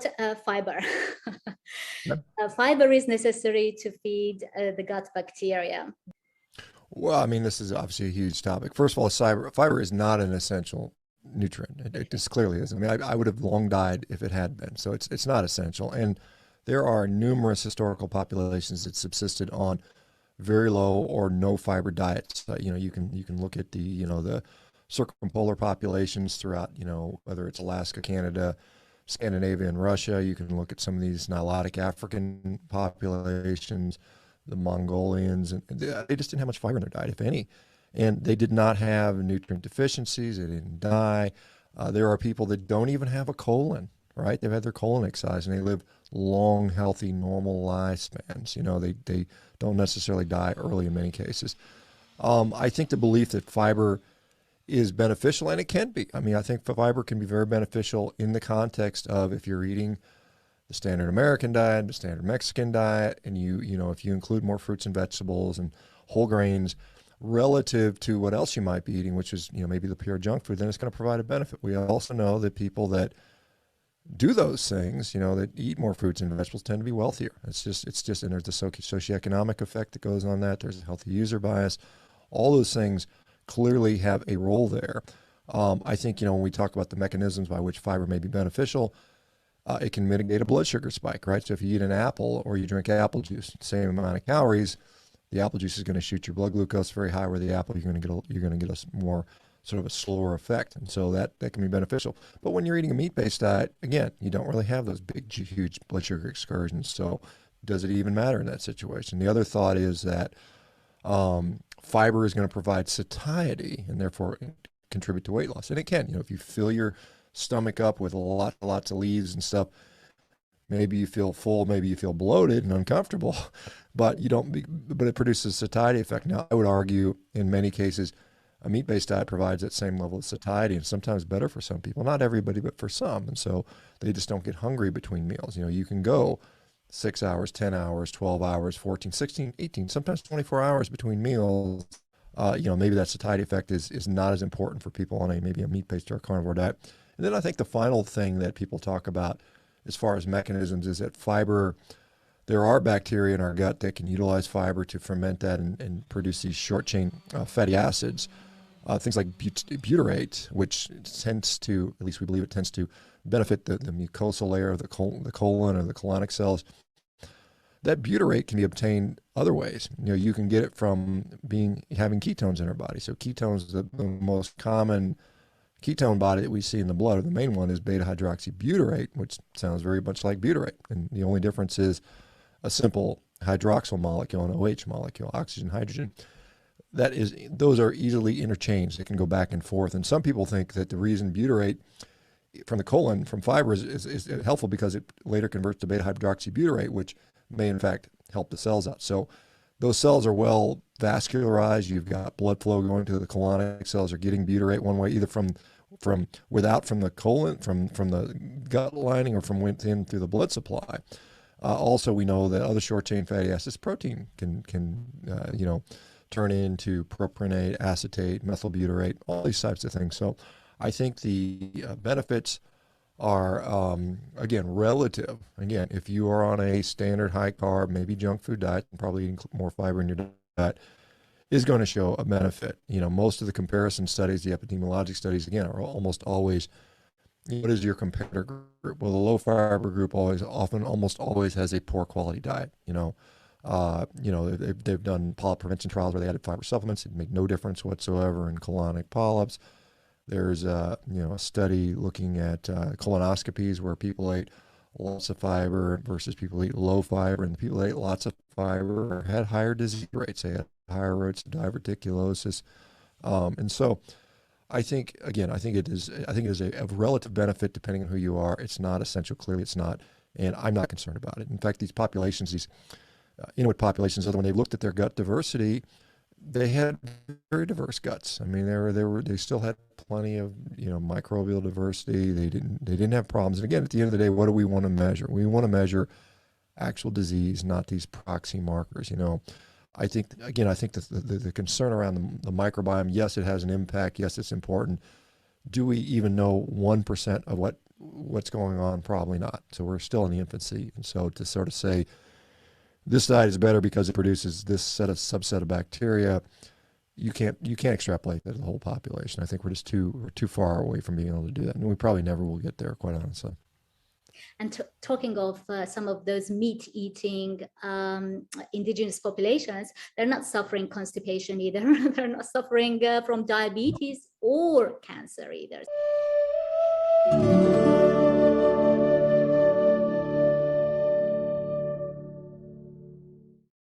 about fiber. Yep. Fiber is necessary to feed the gut bacteria. Well, I mean, this is obviously a huge topic. First of all, fiber is not an essential nutrient. It just clearly isn't. I mean, I would have long died if it had been. So it's not essential. And there are numerous historical populations that subsisted on very low or no fiber diets. You can look at the circumpolar populations throughout, whether it's Alaska, Canada, Scandinavia, and Russia. You can look at some of these Nilotic African populations, the Mongolians, and they just didn't have much fiber in their diet, if any. And they did not have nutrient deficiencies. They didn't die. There are people that don't even have a colon, right? They've had their colon excised and they live long, healthy, normal lifespans. They don't necessarily die early in many cases. I think the belief that fiber is beneficial, and it can be. I mean, I think fiber can be very beneficial in the context of if you're eating the standard American diet, the standard Mexican diet, and if you include more fruits and vegetables and whole grains relative to what else you might be eating, which is, maybe the pure junk food, then it's going to provide a benefit. We also know that people that do those things, that eat more fruits and vegetables tend to be wealthier. It's just, and there's the socioeconomic effect that goes on that. There's a healthy user bias. All those things clearly have a role there. I think, when we talk about the mechanisms by which fiber may be beneficial, it can mitigate a blood sugar spike, right? So if you eat an apple or you drink apple juice, same amount of calories, the apple juice is going to shoot your blood glucose very high, where the apple you're going to get a more sort of a slower effect, and so that can be beneficial. But when you're eating a meat-based diet, again, you don't really have those big, huge blood sugar excursions. So does it even matter in that situation? The other thought is that fiber is going to provide satiety and therefore contribute to weight loss, and it can. If you fill your stomach up with lots of leaves and stuff, maybe you feel full, maybe you feel bloated and uncomfortable, but it produces a satiety effect. Now, I would argue in many cases, a meat-based diet provides that same level of satiety, and sometimes better for some people, not everybody, but for some. And so they just don't get hungry between meals. You can go 6 hours, 10 hours, 12 hours, 14, 16, 18, sometimes 24 hours between meals. Maybe that satiety effect is not as important for people on maybe a meat-based or a carnivore diet. And then I think the final thing that people talk about as far as mechanisms is that fiber, there are bacteria in our gut that can utilize fiber to ferment that and produce these short chain fatty acids, things like butyrate, which tends to, at least we believe it tends to benefit the mucosal layer of the colon or the colonic cells. That butyrate can be obtained other ways. You can get it from having ketones in our body. So ketones is the most common ketone body that we see in the blood. The main one is beta-hydroxybutyrate, which sounds very much like butyrate. And the only difference is a simple hydroxyl molecule, an OH molecule, oxygen, hydrogen. Those are easily interchanged. They can go back and forth. And some people think that the reason butyrate from the colon, from fiber, is helpful because it later converts to beta-hydroxybutyrate, which may in fact help the cells out. So those cells are well vascularized. You've got blood flow going to the colonic cells, are getting butyrate one way, either from the colon, from the gut lining, or from within through the blood supply. Also, we know that other short chain fatty acids, protein can turn into propionate, acetate, methylbutyrate, all these types of things. So I think the benefits are, again, relative. Again, if you are on a standard high carb, maybe junk food diet, and probably eating more fiber in your diet, is going to show a benefit. Most of the comparison studies, the epidemiologic studies, again, are almost always, what is your comparator group? Well, the low fiber group almost always has a poor quality diet. They've done polyp prevention trials where they added fiber supplements. It made no difference whatsoever in colonic polyps. There's a study looking at colonoscopies where people ate lots of fiber versus people ate low fiber, and the people that ate lots of fiber had higher disease rates. They had higher rates of diverticulosis, and so I think it is a relative benefit depending on who you are. It's not essential. Clearly, it's not, and I'm not concerned about it. In fact, these populations, these Inuit populations, when they looked at their gut diversity, they had very diverse guts. I mean, they still had plenty of microbial diversity. They didn't have problems. And again, at the end of the day, what do we want to measure? We want to measure actual disease, not these proxy markers. I think the concern around the microbiome, yes, it has an impact. Yes, it's important. Do we even know 1% of what what's going on? Probably not. So we're still in the infancy. And so to sort of say this diet is better because it produces this subset of bacteria, you can't extrapolate that to the whole population. I think we're too far away from being able to do that, and we probably never will get there, quite honestly. And talking of some of those meat-eating indigenous populations, they're not suffering constipation either. They're not suffering from diabetes or cancer either.